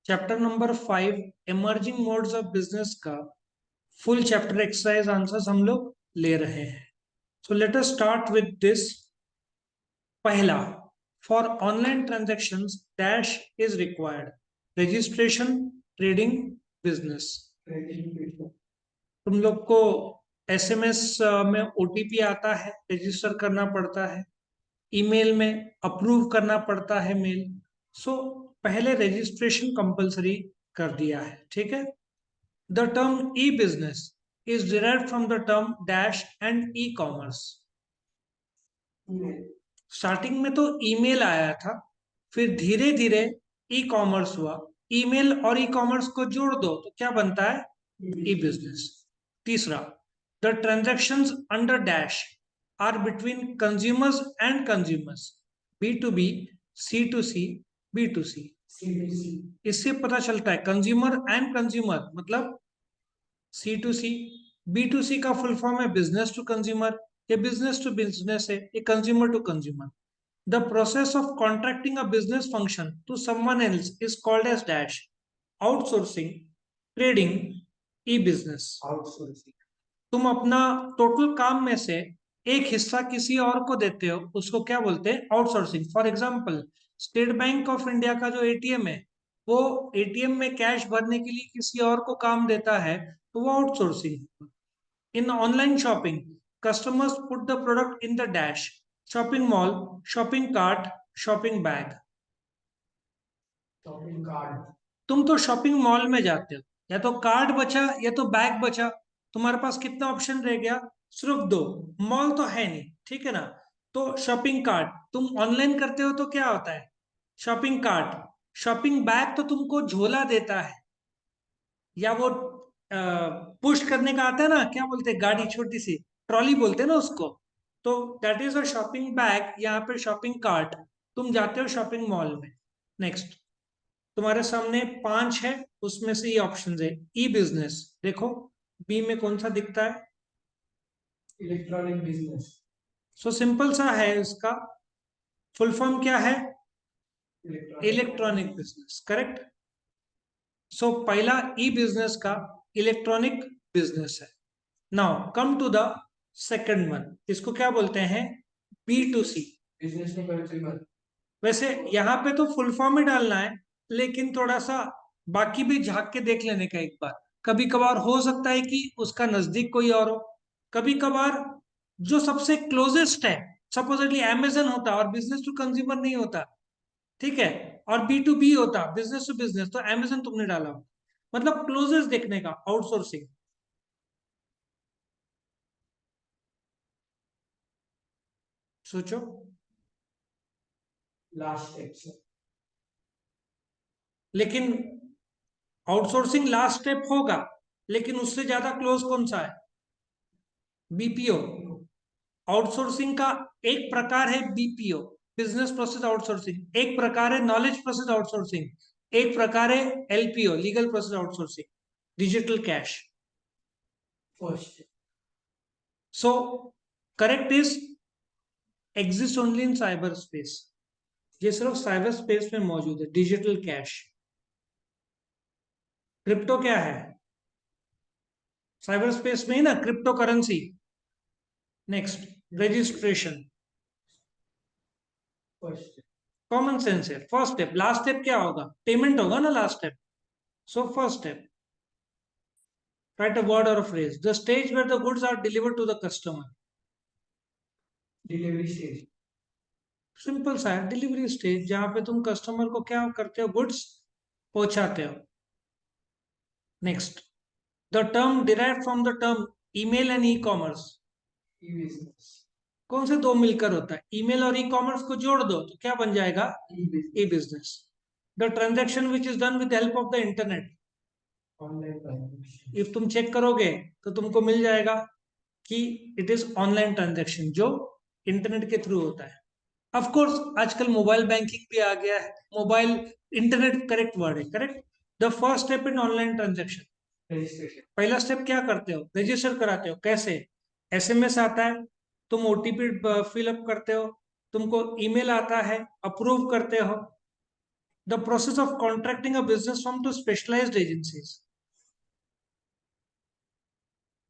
Chapter number 5 emerging modes of business का full chapter exercise answers हम लोग ले रहे हैं। So let us start with this. पहला, for online transactions dash is required. Registration, trading, business. तुम लोग को एसएमएस में ओटीपी आता है, रजिस्टर करना पड़ता है। ईमेल में अप्रूव करना पड़ता है मेल। सो पहले रजिस्ट्रेशन कंपलसरी कर दिया है, ठीक है। The term e business is derived from the term dash and e commerce. Starting में तो ईमेल आया था, फिर धीरे धीरे ई कॉमर्स हुआ। ईमेल और ई कॉमर्स को जोड़ दो तो क्या बनता है? E business. तीसरा, the transactions under dash are between consumers and consumers, B to B, C to C, B to C. इससे पता चलता है कंज्यूमर एंड कंज्यूमर मतलब C to C. B to C का फुल फॉर्म है business to consumer, ये business to business है, ये consumer to consumer. The process of contracting a business function to someone else is called as dash outsourcing, trading, E business. Outsourcing, तुम अपना total काम में से एक हिस्सा किसी और को देते हो, उसको क्या बोलते हैं? Outsourcing. For example, state bank of India का जो एटीएम है, वो एटीएम में कैश भरने के लिए किसी और को काम देता है, तो वो outsourcing. In online shopping, customers put the product in the dash shopping mall, shopping cart, shopping bag. Shopping cart, तुम तो शॉपिंग मॉल में जाते हो, या तो कार्ड बचा या तो बैग बचा। तुम्हारे पास कितना ऑप्शन रह गया? सिर्फ दो। मॉल तो है नहीं, ठीक है ना। तो शॉपिंग कार्ट तुम ऑनलाइन करते हो तो क्या होता है? Shopping cart. शॉपिंग बैग तो तुमको झोला देता है, या वो पुश करने का आता है ना, क्या बोलते हैं, गाड़ी छोटी सी ट्रॉली बोलते हैं ना उसको। तो that is a shopping bag, यहाँ पे शॉपिंग कार्ट। तुम जाते हो शॉपिंग मॉल में। नेक्स्ट, तुम्हारे सामने पांच है, उसमें से ये ऑप्शन है। ई बिजनेस, देखो बी में कौन सा दिखता है? Electronic business. सो सिंपल सा है, इसका फुल फॉर्म क्या है? Electronic business, correct. सो पहला ई बिजनेस का इलेक्ट्रॉनिक बिजनेस है। Now come to the second one, इसको क्या बोलते हैं? B to C, business to consumer. वैसे यहाँ पे तो फुल फॉर्म ही डालना है, लेकिन थोड़ा सा बाकी भी झांक के देख लेने का एक बार। कभी कभार हो सकता है कि उसका नजदीक कोई और हो। कभी कभार जो सबसे क्लोजेस्ट है, सपोजिटली अमेजन होता और बिजनेस टू कंज्यूमर नहीं होता, ठीक है, और बी टू बी होता, बिजनेस टू बिजनेस, तो अमेजन तुमने डाला हो। मतलब क्लोजेस्ट देखने का, आउटसोर्सिंग। सोचो। Last step. लेकिन आउटसोर्सिंग लास्ट स्टेप होगा, लेकिन उससे ज्यादा क्लोज कौन सा है? बीपीओ। आउटसोर्सिंग का एक प्रकार है बीपीओ, बिजनेस प्रोसेस आउटसोर्सिंग। एक प्रकार है नॉलेज प्रोसेस आउटसोर्सिंग। एक प्रकार है LPO, legal process outsourcing, digital cash. First, so correct is exist only in cyber space. ये सिर्फ साइबर स्पेस में मौजूद है, डिजिटल कैश। क्रिप्टो क्या है? साइबर स्पेस में ही ना, crypto currency. Next, registration. Common sense है, फर्स्ट स्टेप। लास्ट स्टेप क्या होगा? पेमेंट होगा ना last step. So first step, write a word or a phrase, the stage where the goods are delivered to the customer। Delivery stage. Simple सा है, delivery stage, जहां पे तुम customer को क्या करते हो? गुड्स पहुंचाते हो। Next, the term derive from the term email and E commerce. E business. कौन से दो मिलकर होता है? ईमेल और ई कॉमर्स को जोड़ दो तो क्या बन जाएगा? E business. The transaction which is done with help of the internet. Online transaction. If तुम चेक करोगे तो तुमको मिल जाएगा कि इट इज ऑनलाइन ट्रांजेक्शन, जो इंटरनेट के थ्रू होता है। ऑफ कोर्स आजकल मोबाइल बैंकिंग भी आ गया है। मोबाइल इंटरनेट करेक्ट वर्ड है, correct. The first step in online transaction, registration. पहला स्टेप क्या करते हो? रजिस्टर कराते हो। कैसे? एसएमएस आता है, तुम ओटीपी फिलअप करते हो, तुमको ईमेल आता है, अप्रूव करते हो, the process of contracting a business firm to specialised agencies.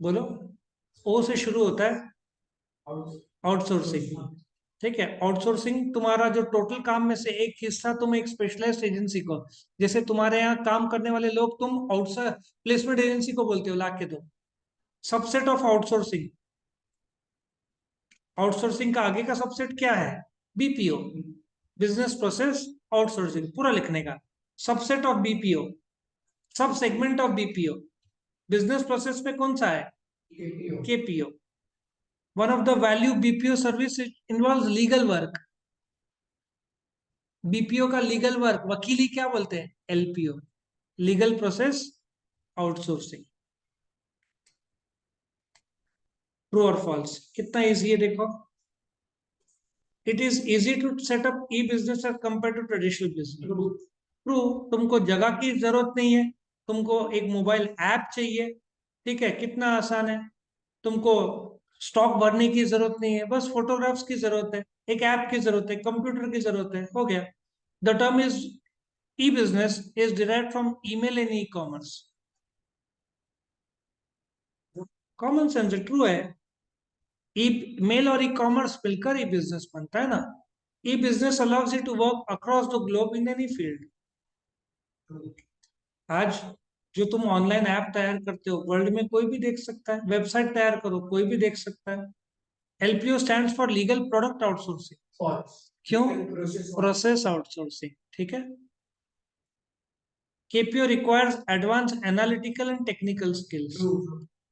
बोलो। ओ से शुरू होता है। आउटसोर्सिंग। ठीक है, आउटसोर्सिंग तुम्हारा जो टोटल काम में से एक हिस्सा तुम एक स्पेशलाइज्ड एजेंसी को, जैसे तुम्हारे यहाँ काम करने वाले लोग तुम आउटसोर्स प्लेसमेंट एजेंसी को बोलते हो ला के दो। Subset of outsourcing. आउटसोर्सिंग का आगे का सबसेट क्या है? बीपीओ, बिजनेस प्रोसेस आउटसोर्सिंग, पूरा लिखने का। Subset of BPO, sub segment of BPO. Business process में कौन सा है? KPO. One of the value BPO service involve legal work. BPO का लीगल वर्क, वकीली क्या बोलते हैं? LPO, legal process outsourcing. True और फॉल्स? कितना इजी है देखो। It is easy to set up e business as compare to traditional business. True. तुमको जगह की जरूरत नहीं है, तुमको एक मोबाइल ऐप चाहिए। ठीक है, कितना आसान है। तुमको स्टॉक भरने की जरूरत नहीं है, बस फोटोग्राफ्स की जरूरत है, एक ऐप की जरूरत है, कंप्यूटर की जरूरत है, हो गया। The term is e business is derived from email in e commerce. Common sense true है। ई मेल और ई कॉमर्स मिलकर ई बिजनेस बनता है ना। E business allows you to work across the globe in any field. आज जो तुम online app तैयार करते हो, वर्ल्ड में कोई भी देख सकता है। वेबसाइट तैयार करो, कोई भी देख सकता है। LPO stands for legal product outsourcing. क्यों? Process outsourcing. ठीक है। KPO requires advance analytical and technical skills.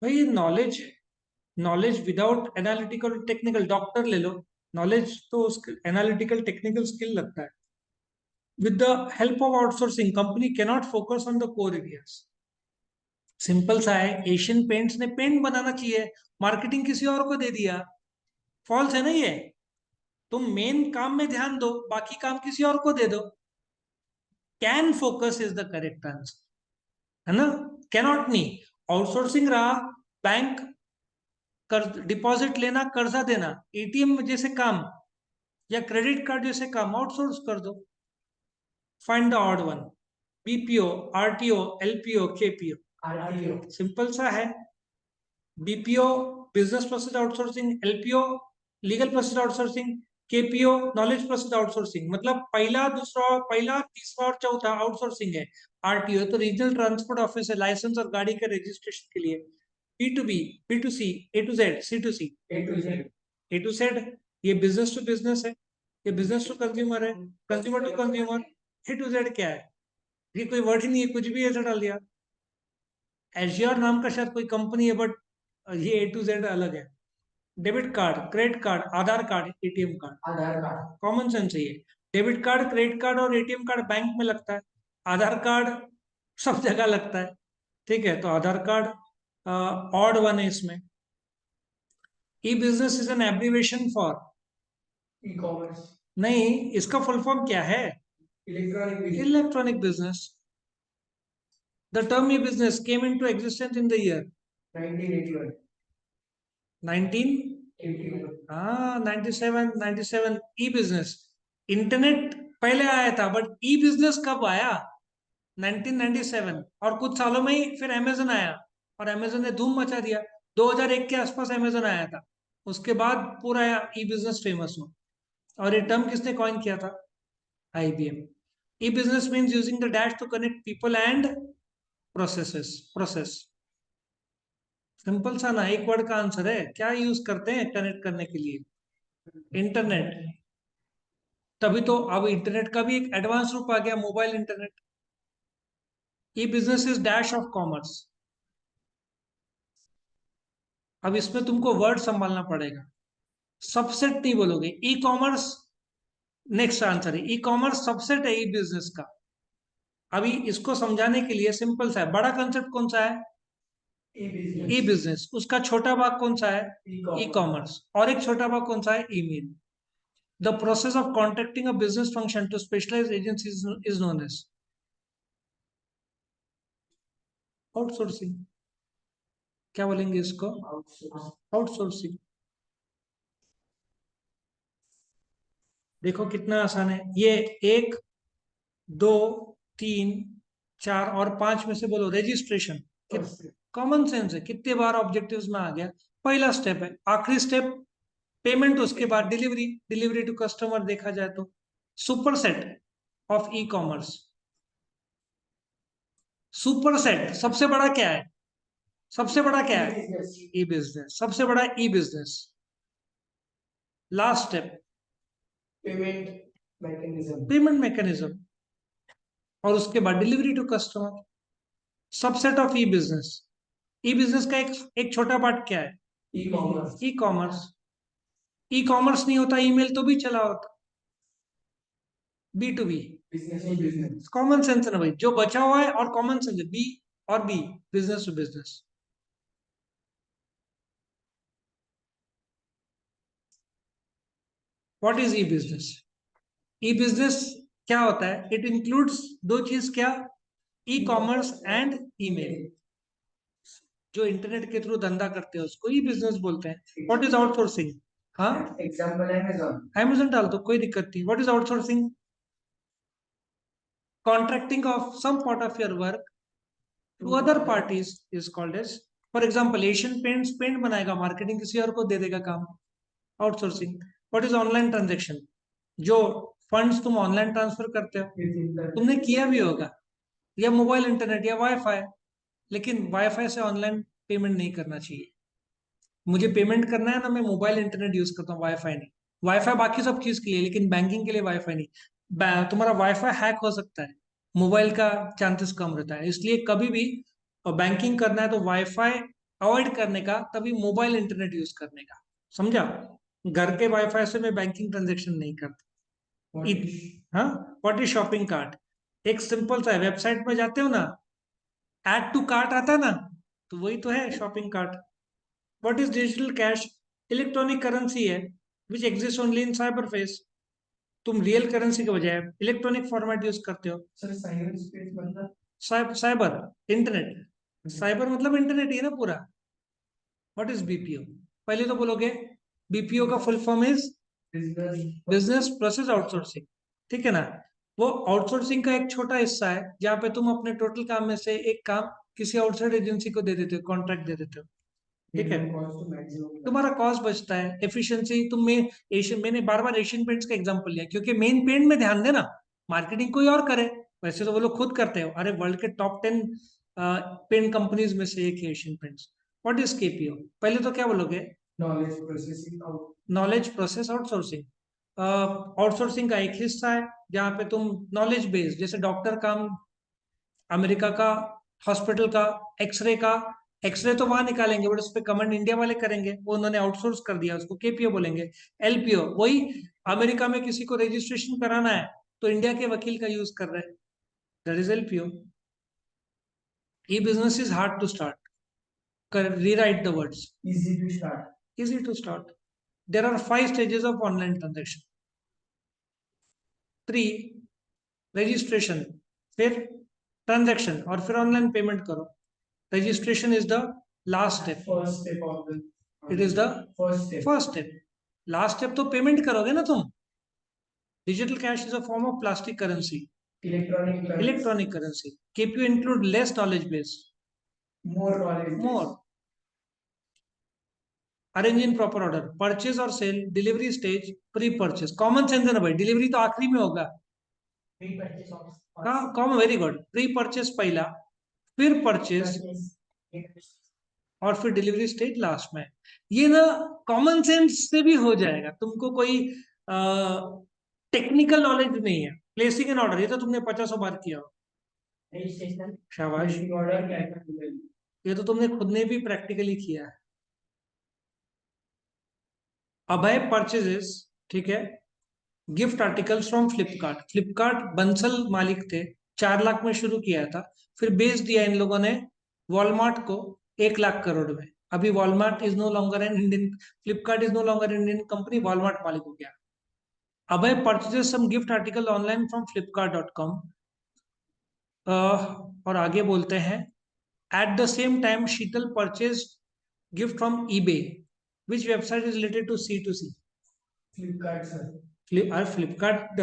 भाई knowledge, knowledge without analytical technical, doctor ले लो, नॉलेज तो उसके एनालिटिकल टेक्निकल स्किल लगता है। With the help of outsourcing company can not focus on the core areas. Simple सा है, Asian paints ने पेंट बनाना चाहिए, मार्केटिंग किसी और को दे दिया। फॉल्स है ना ये? तुम मेन काम में ध्यान दो, बाकी काम किसी और को दे दो। Can focus is the correct answer, है ना। कैनॉट नहीं। आउटसोर्सिंग रहा, बैंक कर डिपॉजिट लेना, कर्जा देना, एटीएम जैसे काम या क्रेडिट कार्ड जैसे काम आउटसोर्स कर दो। Find the odd one. BPO, RTO, LPO, KPO. RTO simple सा है। BPO business process outsourcing, LPO legal process outsourcing, KPO knowledge process outsourcing. मतलब पहला, दूसरा, पहला, तीसरा और चौथा आउटसोर्सिंग है। आरटीओ तो रीजनल ट्रांसपोर्ट ऑफिस है, लाइसेंस और गाड़ी के रजिस्ट्रेशन के लिए। B to B, B to C, A to Z, C to C, A to Z, ये बिजनेस टू बिजनेस है, ये बिजनेस टू कंज्यूमर है, consumer to consumer. A to Z क्या है? ये कोई वर्ड ही नहीं है, कुछ भी ऐसा डाल दिया। एजियोर नाम का शायद कोई कंपनी है, बट ये ए टू जेड अलग है। डेबिट कार्ड, क्रेडिट कार्ड, आधार कार्ड, एटीएम कार्ड। आधार कार्ड कॉमन सेंस है ये। डेबिट कार्ड, क्रेडिट कार्ड और एटीएम कार्ड बैंक में लगता है। आधार कार्ड सब जगह लगता है। ठीक है, तो आधार कार्ड ऑड वन है इसमें। E business is an abbreviation for e commerce. नहीं, इसका फुल फॉर्म क्या है? Electronic business. The term e business came into existence in the year 1981। 19 हाँ, 97, 97। ई बिजनेस, इंटरनेट पहले आया था, बट ई बिजनेस कब आया? 1997। और कुछ सालों में ही फिर अमेजन आया, और अमेजन ने धूम मचा दिया। 2001 के आसपास अमेजन आया था, उसके बाद पूरा ई बिजनेस फेमस हुआ। और ये टर्म किसने कॉइन किया था? IBM. E business means using the dash to connect people and processes, process. Simple सा ना, एक वर्ड का आंसर है। क्या यूज करते हैं कनेक्ट करने के लिए? इंटरनेट। तभी तो अब इंटरनेट का भी एक एडवांस रूप आ गया, mobile internet. E business is dash of commerce. अब इसमें तुमको वर्ड संभालना पड़ेगा, सबसेट नहीं बोलोगे। ई कॉमर्स नेक्स्ट आंसर है, ई कॉमर्स सबसेट है ई बिजनेस का। अभी इसको समझाने के लिए सिंपल सा है, बड़ा कंसेप्ट कौन सा है? E business. उसका छोटा भाग कौन सा है? E commerce. और एक छोटा भाग कौन सा है? Email. The process of contracting a business function to specialised agency is known as outsourcing. क्या बोलेंगे इसको? आउटसोर्सिंग। देखो कितना आसान है ये। एक 2, 3, 4 और 5 में से बोलो रजिस्ट्रेशन। कॉमन सेंस है, कितने बार ऑब्जेक्टिव्स में आ गया। पहला स्टेप है, आखिरी स्टेप पेमेंट, उसके बाद डिलीवरी, डिलीवरी टू कस्टमर देखा जाए तो। Super set of e commerce, super set सबसे बड़ा क्या है? सबसे बड़ा क्या है? ई बिजनेस, सबसे बड़ा e business. Last step payment mechanism, payment mechanism, और उसके बाद delivery to customer. Subset of e business, e business का एक छोटा पार्ट क्या है? E commerce. E commerce. E commerce नहीं होता ईमेल तो भी चला होता। B to B, business common sense है ना भाई, जो बचा हुआ है और कॉमन सेंस है, बी और B, business to business. What is e business? E business क्या होता है? इट इंक्लूड्स दो चीज, क्या? E commerce and email. जो इंटरनेट के थ्रू धंधा करते हैं उसको ई बिजनेस बोलते हैं। What is outsourcing? हाँ, एग्जांपल अमेज़न। अमेजन डाल दो, कोई दिक्कत नहीं। What is outsourcing? Contracting of some part of your work to other parties is called as, for example Asian Paints paint बनाएगा, मार्केटिंग किसी और को दे देगा काम, outsourcing. What is online transaction? जो फंड्स तुम ऑनलाइन ट्रांसफर करते हो, तुमने किया भी होगा, या मोबाइल इंटरनेट या वाईफाई, लेकिन वाईफाई से ऑनलाइन पेमेंट नहीं करना चाहिए। मुझे पेमेंट करना है ना, मैं मोबाइल इंटरनेट यूज करता हूँ, वाईफाई नहीं। वाईफाई बाकी सब चीज के लिए, लेकिन बैंकिंग के लिए वाईफाई नहीं। तुम्हारा वाईफाई हैक हो सकता है, मोबाइल का चांसेस कम रहता है, इसलिए कभी भी बैंकिंग करना है तो वाईफाई अवॉइड करने का, तभी मोबाइल इंटरनेट यूज करने का। समझा? घर के वाईफाई से मैं बैंकिंग ट्रांजेक्शन नहीं करता। हाँ, व्हाट इज शॉपिंग कार्ट? एक सिंपल सा वेबसाइट में जाते हो ना, ऐड टू कार्ट आता है ना, तो वही तो है shopping cart. What is digital cash? Electronic currency है which exist only in cyber space. तुम रियल करेंसी के बजाय इलेक्ट्रॉनिक फॉर्मेट यूज करते हो। सर साइबर स्पेस मतलब साइबर इंटरनेट, साइबर मतलब इंटरनेट ही है ना पूरा। What is BPO? पहले तो बोलोगे बीपीओ का full form is business process outsourcing, ठीक है ना? वो आउटसोर्सिंग का एक छोटा हिस्सा है जहाँ पे तुम अपने टोटल काम में से एक काम किसी आउटसाइड एजेंसी को दे देते हो, कॉन्ट्रैक्ट दे देते हो, ठीक है? तुम्हारा कॉस्ट बचता है, एफिशिएंसी। एशियन, मैंने बार बार एशियन पेंट्स का एग्जांपल लिया क्योंकि मेन पेंट में ध्यान देना, मार्केटिंग कोई और करे। वैसे तो वो लोग खुद करते हो, अरे वर्ल्ड के टॉप 10 पेंट कंपनीज में से एक है Asian paints. What is KPO? पहले तो क्या बोलोगे? Knowledge processing knowledge process outsourcing. Outsourcing का एक हिस्सा है जहाँ पे तुम नॉलेज बेस्ड, जैसे डॉक्टर काम अमेरिका का, हॉस्पिटल का, एक्सरे का, एक्सरे तो वहां निकालेंगे बट उस पर कमेंट इंडिया वाले करेंगे, वो उन्होंने आउटसोर्स कर दिया, उसको केपीओ बोलेंगे। एलपीओ वही, अमेरिका में किसी को रजिस्ट्रेशन कराना है तो इंडिया के वकील का यूज कर रहे हैं, that is LPO. E business is hard to start, rewrite the words, easy to start. easy to start. There are 5 stages of online transaction. 3, registration, फिर ट्रांजेक्शन, और फिर ऑनलाइन पेमेंट करो। Registration is the last step, first step of the it is the first step. Last step तो payment करोगे ना तुम। Digital cash is a form of plastic currency, electronic currency. KPO include less knowledge base, more arrange in proper order, purchase और sale, delivery stage, pre purchase. Common sense है ना भाई, डिलीवरी तो आखिरी में होगा। Common, very good. Pre purchase पहला, फिर परचेज, और फिर डिलीवरी स्टेज लास्ट में। ये ना कॉमन सेंस से भी हो जाएगा, तुमको कोई टेक्निकल नॉलेज नहीं है। प्लेसिंग एन ऑर्डर, ये तो तुमने 50 बार किया हो, शाबाश। ये तो तुमने खुद ने भी प्रैक्टिकली किया है। अभय परचेजेस, ठीक है, gift articles from Flipkart. Flipkart Bansal मालिक थे, 4 लाख में शुरू किया था, फिर बेच दिया इन लोगों ने वॉलमार्ट को 1 लाख करोड़ में। अभी Walmart is no longer an Indian, Flipkart is no longer Indian company, Walmart मालिक हो गया। Abhay purchases some gift article online from flipkart.com। और आगे बोलते हैं, at the same time Sheetal purchase gift from eBay, which website is related to C2C? Flipkart sir. Flipkart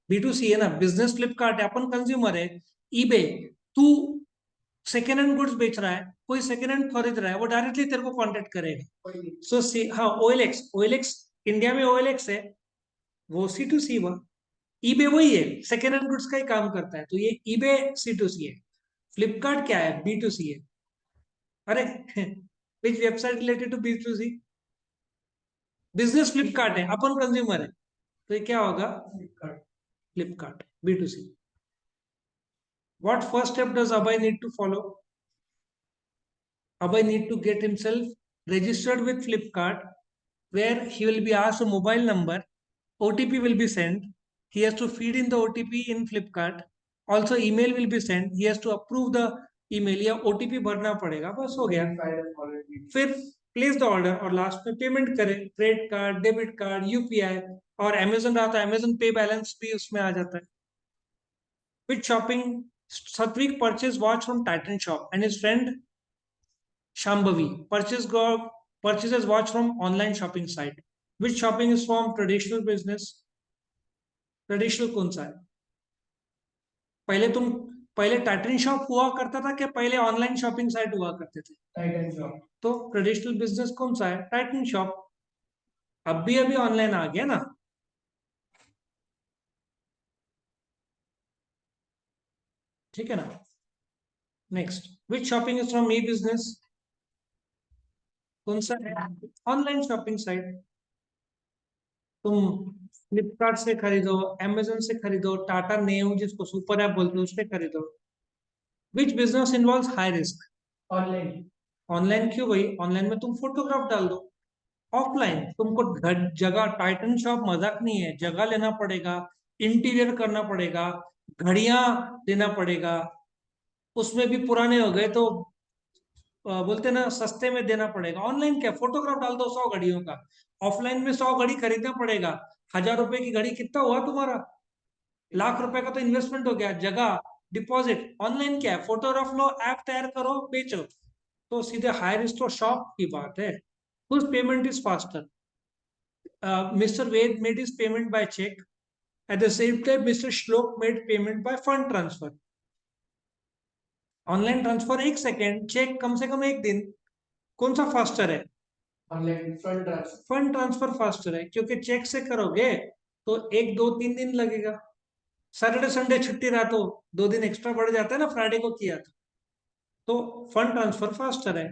B2C है ना, business Flipkart है, अपन कंज्यूमर है। ईबे, तू सेकेंड हैंड गुड्स बेच रहा है, कोई सेकेंड हैंड खरीद रहा है, वो डायरेक्टली तेरे को कांटेक्ट करेगा। सो हाँ, OLX इंडिया में OLX है, वो C2C हुआ। ईबे वही है, सेकेंड हैंड गुड्स का ही काम करता है, तो ये ईबे C2C है। फ्लिपकार्ट क्या है? B2C है। अरे which website related to B2C? Business Flipkart है, अपन कंज्यूमर है, तो ये क्या होगा? Flipkart B2C। What first step does Abhay need to follow? Abhay need to get himself registered with Flipkart, where he will be asked a mobile number, OTP will be sent, he has to feed in the OTP in Flipkart, also email will be sent, he has to approve the email या OTP भरना पड़ेगा, बस हो गया। फिर place the order और last में payment करें, credit card, debit card, UPI, और अमेजन रहा तो अमेजन पे बैलेंस भी उसमें आ जाता है। With shopping, Satvik purchased watch from Titan Shop and his friend Shambhavi purchases watch from online shopping site. Which shopping is from traditional business? Traditional कौन सा है? पहले टाइटन शॉप हुआ करता था क्या पहले ऑनलाइन शॉपिंग साइट हुआ करते थे? Titan shop. तो ट्रेडिशनल बिजनेस कौन सा है? Titan shop. अब भी अभी ऑनलाइन आ गया ना। ठीक है ना। Next, which shopping is from E business? कौन सा है? Online shopping site. तुम फ्लिपकार्ट से खरीदो, अमेजन से खरीदो, टाटा नेव जिसको सुपर ऐप बोलते हो उससे खरीदो। Which business involves high risk? Online. Online क्यों भाई? ऑनलाइन में तुम फोटोग्राफ डाल दो। ऑफलाइन तुमको घर जगह, टाइटन शॉप मजाक नहीं है, जगह लेना पड़ेगा, इंटीरियर करना पड़ेगा, घड़ियां देना पड़ेगा, उसमें भी पुराने हो गए तो बोलते ना सस्ते में देना पड़ेगा। ऑनलाइन क्या, फोटोग्राफ डाल दो 100 घड़ियों का। ऑफलाइन में 100 घड़ी खरीदना पड़ेगा। 1000 रुपए की घड़ी कितना हुआ तुम्हारा? लाख रुपए का तो इन्वेस्टमेंट हो गया, जगह, डिपॉजिट। ऑनलाइन क्या है, फोटोग्राफ लो, ऐप तैयार करो, बेचो। तो सीधे हाई रिस्क और शॉप की बात है। Whose payment is faster? Mr. Ved made his payment by check. At the same time, Mr. Shlok made payment by fund transfer. Online transfer 1 second, cheque कम से कम 1 दिन। कौन सा फास्टर है? Online fund transfer. Fund transfer faster है, क्योंकि check से करोगे तो 1 2 3 दिन लगेगा। सैटरडे संडे छुट्टी रहा तो 2 दिन एक्स्ट्रा बढ़ जाता है ना, फ्राइडे को किया तो फंड ट्रांसफर फास्टर है।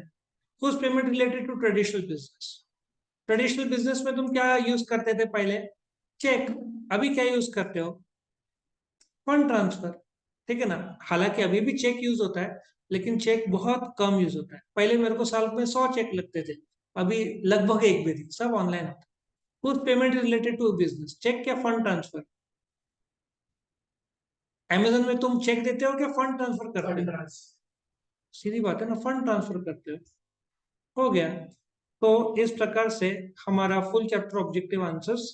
कुछ payment related to traditional business. Traditional business में तुम क्या यूज करते थे पहले? चेक। अभी क्या यूज करते हो? Fund transfer. ठीक है ना। हालांकि अभी भी चेक यूज होता है, लेकिन चेक बहुत कम यूज होता है। पहले मेरे को साल में 100 चेक लगते थे, अभी लगभग 1 भी नहीं, सब ऑनलाइन होता है। कुछ payment related to business, cheque क्या फंड ट्रांसफर? अमेजन में तुम चेक देते हो क्या फंड ट्रांसफर करते हो? सीधी बात है ना, फंड ट्रांसफर करते हो गया। तो इस प्रकार से हमारा फुल चैप्टर ऑब्जेक्टिव आंसर्स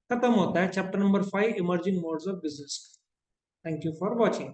खत्म होता है, chapter number 5 emerging modes of business. Thank you for watching.